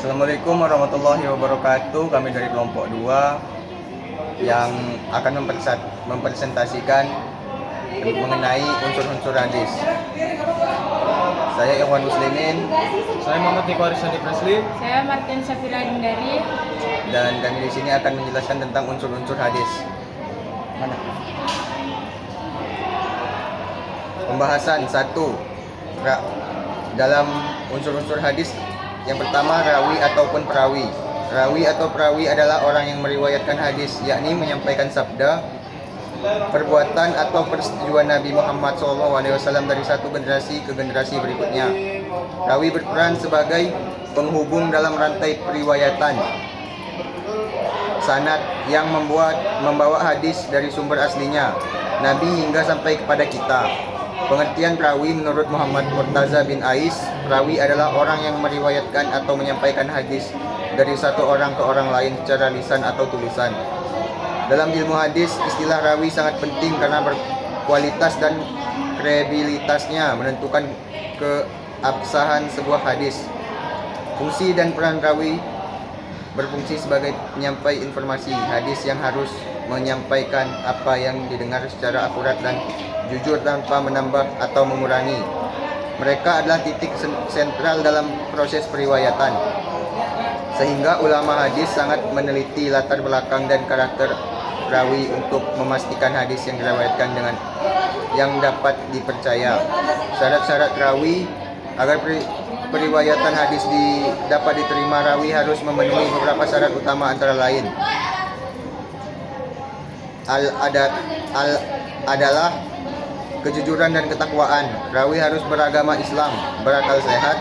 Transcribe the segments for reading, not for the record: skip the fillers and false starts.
Assalamualaikum warahmatullahi wabarakatuh. Kami dari kelompok 2 yang akan mempresentasikan mengenai unsur-unsur hadis. Saya Ikhwan Muslimin. Saya Muhammad Niko Arisandi Presli. Saya Martin Safira Indari. Dan kami di sini akan menjelaskan tentang unsur-unsur hadis. Pembahasan 1. Dalam unsur-unsur hadis, yang pertama rawi ataupun perawi. Rawi atau perawi adalah orang yang meriwayatkan hadis, yakni menyampaikan sabda, perbuatan atau persetujuan Nabi Muhammad SAW dari satu generasi ke generasi berikutnya. Rawi berperan sebagai penghubung dalam rantai periwayatan sanad yang membawa hadis dari sumber aslinya, Nabi hingga sampai kepada kita. Pengertian perawi menurut Muhammad Murtaza bin Ais, perawi adalah orang yang meriwayatkan atau menyampaikan hadis dari satu orang ke orang lain secara lisan atau tulisan. Dalam ilmu hadis, istilah rawi sangat penting karena berkualitas dan kredibilitasnya menentukan keabsahan sebuah hadis. Fungsi dan peran rawi berfungsi sebagai penyampai informasi hadis yang harus menyampaikan apa yang didengar secara akurat dan jujur tanpa menambah atau mengurangi. Mereka adalah titik sentral dalam proses periwayatan, sehingga ulama hadis sangat meneliti latar belakang dan karakter rawi untuk memastikan hadis yang diriwayatkan dengan yang dapat dipercaya. Syarat-syarat rawi agar periwayatan hadis dapat diterima, rawi harus memenuhi beberapa syarat utama, antara lain adalah kejujuran dan ketakwaan. Rawi harus beragama Islam, berakal sehat,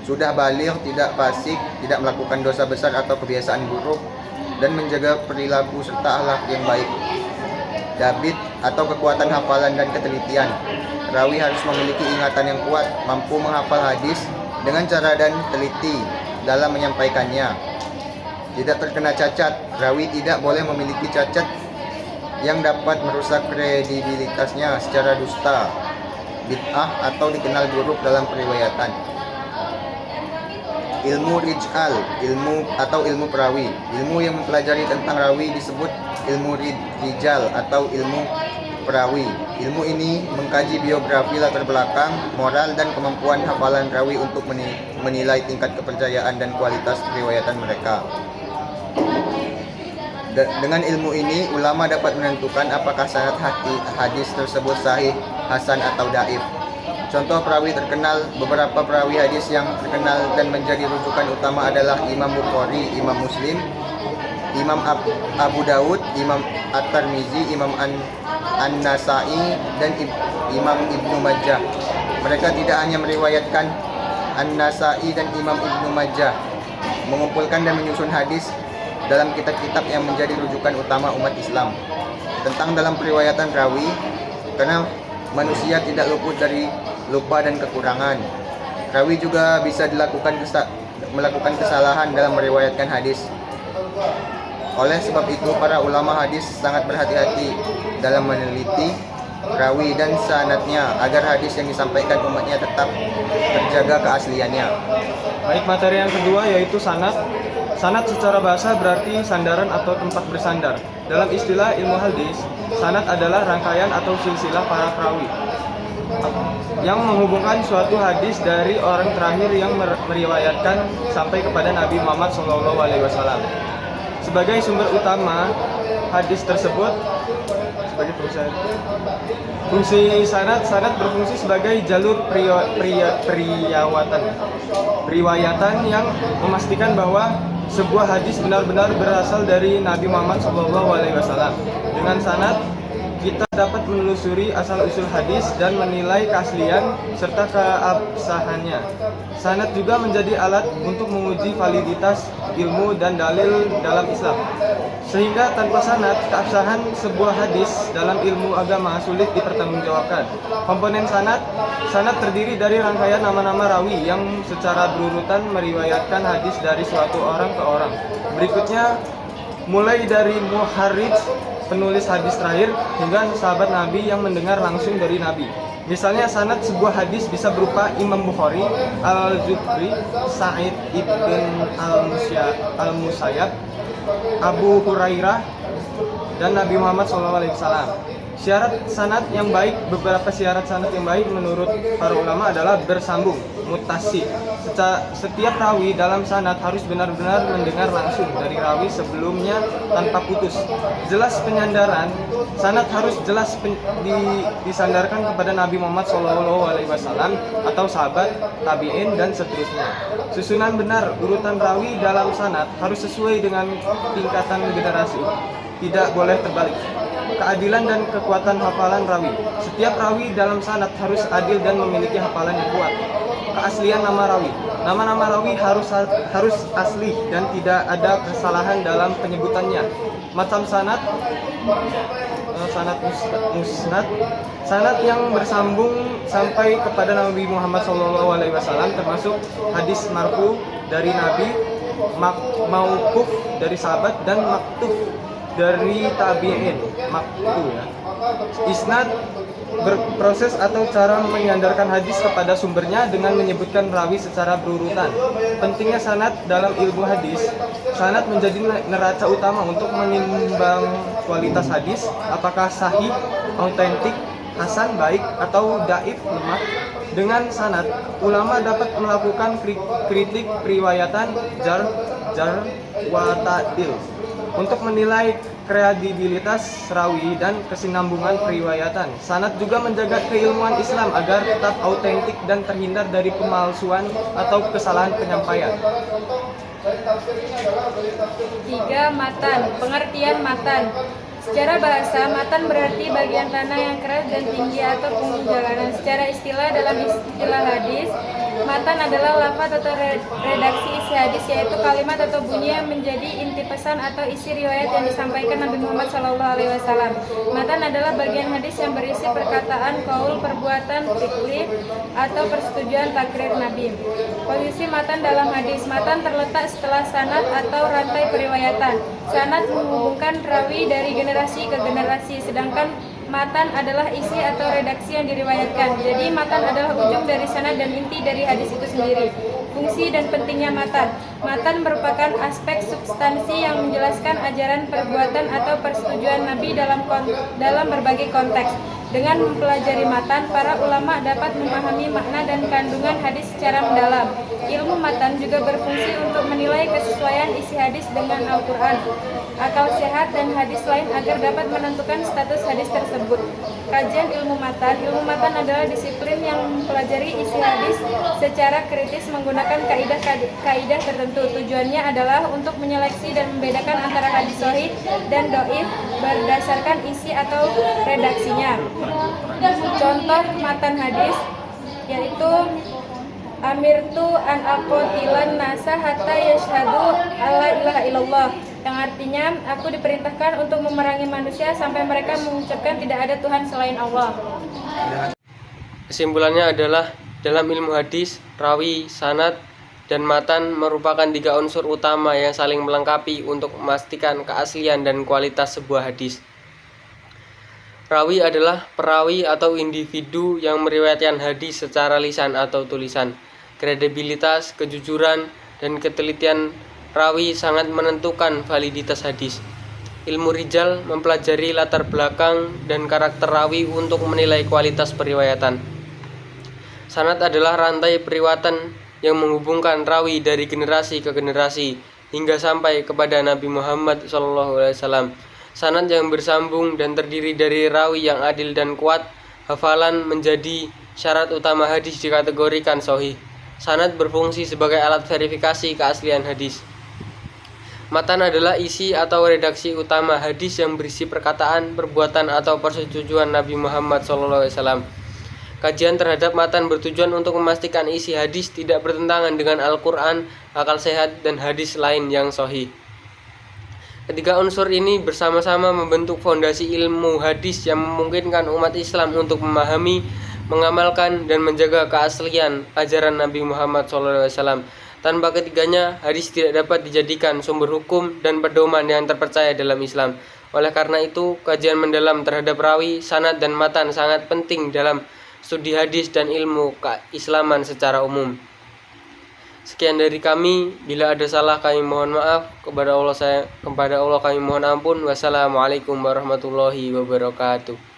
sudah baligh, tidak fasik, tidak melakukan dosa besar atau kebiasaan buruk, dan menjaga perilaku serta akhlak yang baik. Dabit atau kekuatan hafalan dan ketelitian. Rawi harus memiliki ingatan yang kuat, mampu menghafal hadis dengan cara dan teliti dalam menyampaikannya. Tidak terkena cacat. Rawi tidak boleh memiliki cacat yang dapat merusak kredibilitasnya secara dusta, bid'ah, atau dikenal buruk dalam periwayatan. Ilmu rijal, ilmu perawi. Ilmu yang mempelajari tentang rawi disebut ilmu rijal atau ilmu perawi. Ilmu ini mengkaji biografi, latar belakang, moral, dan kemampuan hafalan rawi untuk menilai tingkat kepercayaan dan kualitas periwayatan mereka. Dengan ilmu ini, ulama dapat menentukan apakah sanad hadis tersebut sahih, hasan, atau dhaif. Contoh perawi terkenal. Beberapa perawi hadis yang terkenal dan menjadi rujukan utama adalah Imam Bukhari, Imam Muslim, Imam Abu Daud, Imam At-Tirmizi, Imam An-Nasai, dan Imam Ibnu Majah. Mereka tidak hanya meriwayatkan, An-Nasai dan Imam Ibnu Majah mengumpulkan dan menyusun hadis dalam kitab-kitab yang menjadi rujukan utama umat Islam tentang dalam periwayatan rawi, karena manusia tidak luput dari lupa dan kekurangan. Rawi juga bisa melakukan kesalahan dalam meriwayatkan hadis. Oleh sebab itu, para ulama hadis sangat berhati-hati dalam meneliti rawi dan sanadnya agar hadis yang disampaikan umatnya tetap terjaga keasliannya. Baik, materi yang kedua yaitu sanad. Sanad secara bahasa berarti sandaran atau tempat bersandar. Dalam istilah ilmu hadis, sanad adalah rangkaian atau silsilah para perawi yang menghubungkan suatu hadis dari orang terakhir yang meriwayatkan sampai kepada Nabi Muhammad SAW. Sebagai sumber utama hadis tersebut, sebagai fungsi sanad berfungsi sebagai jalur periwayatan yang memastikan bahwa sebuah hadis benar-benar berasal dari Nabi Muhammad SAW. Dengan sanad, kita dapat menelusuri asal-usul hadis dan menilai keaslian serta keabsahannya. Sanad juga menjadi alat untuk menguji validitas ilmu dan dalil dalam Islam. Sehingga tanpa sanad, keabsahan sebuah hadis dalam ilmu agama sulit dipertanggungjawabkan. Komponen sanad terdiri dari rangkaian nama-nama rawi yang secara berurutan meriwayatkan hadis dari suatu orang ke orang. Berikutnya, mulai dari muharrij penulis hadis terakhir hingga sahabat Nabi yang mendengar langsung dari Nabi. Misalnya sanad sebuah hadis bisa berupa Imam Bukhari, Al-Zuhri, Sa'id ibn Al-Musayyab, Abu Hurairah, dan Nabi Muhammad SAW. Syarat sanad yang baik, beberapa syarat sanad yang baik menurut para ulama adalah bersambung, mutasil. Setiap rawi dalam sanad harus benar-benar mendengar langsung dari rawi sebelumnya tanpa putus. Jelas penyandaran, sanad harus jelas disandarkan kepada Nabi Muhammad SAW atau sahabat, tabi'in, dan seterusnya. Susunan benar urutan rawi dalam sanad harus sesuai dengan tingkatan generasi, tidak boleh terbalik. Keadilan dan kekuatan hafalan rawi. Setiap rawi dalam sanad harus adil dan memiliki hafalan yang kuat. Keaslian nama rawi. Nama-nama rawi harus asli dan tidak ada kesalahan dalam penyebutannya. Macam sanad, sanad musnad, sanad yang bersambung sampai kepada Nabi Muhammad SAW, termasuk hadis marfu dari Nabi, mauquf dari sahabat, dan maktuf dari tabi'in, maktu ya. Isnad berproses atau cara menyandarkan hadis kepada sumbernya dengan menyebutkan rawi secara berurutan. Pentingnya sanad dalam ilmu hadis. Sanad menjadi neraca utama untuk menimbang kualitas hadis, apakah sahih, autentik, hasan, baik, atau daif, lemah. Dengan sanad, ulama dapat melakukan kritik riwayatan, jar wa ta'dil untuk menilai kredibilitas rawi dan kesinambungan periwayatan. Sanad juga menjaga keilmuan Islam agar tetap autentik dan terhindar dari pemalsuan atau kesalahan penyampaian. 3. Matan. Pengertian matan. Secara bahasa, matan berarti bagian tanah yang keras dan tinggi atau punggung jalanan. Secara istilah, dalam istilah hadis, matan adalah lafaz atau redaksi isi hadis, yaitu kalimat atau bunyi yang menjadi inti pesan atau isi riwayat yang disampaikan Nabi Muhammad SAW. Matan adalah bagian hadis yang berisi perkataan, qaul, perbuatan, fi'li, atau persetujuan takrir Nabi. Posisi matan dalam hadis. Matan terletak setelah sanad atau rantai periwayatan. Sanad menghubungkan rawi dari generasi ke generasi, sedangkan matan adalah isi atau redaksi yang diriwayatkan. Jadi matan adalah ujung dari sanad dan inti dari hadis itu sendiri. Fungsi dan pentingnya matan. Matan merupakan aspek substansi yang menjelaskan ajaran, perbuatan, atau persetujuan Nabi dalam berbagai konteks. Dengan mempelajari matan, para ulama dapat memahami makna dan kandungan hadis secara mendalam. Ilmu matan juga berfungsi untuk menilai kesesuaian isi hadis dengan Al-Quran, akal sehat, dan hadis lain agar dapat menentukan status hadis tersebut. Kajian ilmu matan. Ilmu matan adalah disiplin yang mempelajari isi hadis secara kritis menggunakan kaidah tertentu. Tujuannya adalah untuk menyeleksi dan membedakan antara hadis sahih dan dhaif berdasarkan isi atau redaksinya. Contoh matan hadis yaitu amirtu an aqatilan nasa hatta yashhadu alla ilaha illallah, yang artinya aku diperintahkan untuk memerangi manusia sampai mereka mengucapkan tidak ada Tuhan selain Allah. Kesimpulannya adalah dalam ilmu hadis, rawi, sanad, dan matan merupakan 3 unsur utama yang saling melengkapi untuk memastikan keaslian dan kualitas sebuah hadis. Rawi adalah perawi atau individu yang meriwayatkan hadis secara lisan atau tulisan. Kredibilitas, kejujuran, dan ketelitian rawi sangat menentukan validitas hadis. Ilmu rijal mempelajari latar belakang dan karakter rawi untuk menilai kualitas periwayatan. Sanad adalah rantai periwayatan yang menghubungkan rawi dari generasi ke generasi hingga sampai kepada Nabi Muhammad SAW. Sanad yang bersambung dan terdiri dari rawi yang adil dan kuat. Hafalan menjadi syarat utama hadis dikategorikan sahih. Sanad berfungsi sebagai alat verifikasi keaslian hadis. Matan adalah isi atau redaksi utama hadis yang berisi perkataan, perbuatan, atau persetujuan Nabi Muhammad SAW. Kajian terhadap matan bertujuan untuk memastikan isi hadis tidak bertentangan dengan Al-Quran, akal sehat, dan hadis lain yang sahih. Ketiga unsur ini bersama-sama membentuk fondasi ilmu hadis yang memungkinkan umat Islam untuk memahami, mengamalkan, dan menjaga keaslian ajaran Nabi Muhammad SAW. Tanpa ketiganya, hadis tidak dapat dijadikan sumber hukum dan pedoman yang terpercaya dalam Islam. Oleh karena itu, kajian mendalam terhadap rawi, sanad, dan matan sangat penting dalam studi hadis dan ilmu keislaman secara umum. Sekian dari kami. Bila ada salah kami mohon maaf. Kepada Allah kami mohon ampun. Wassalamualaikum warahmatullahi wabarakatuh.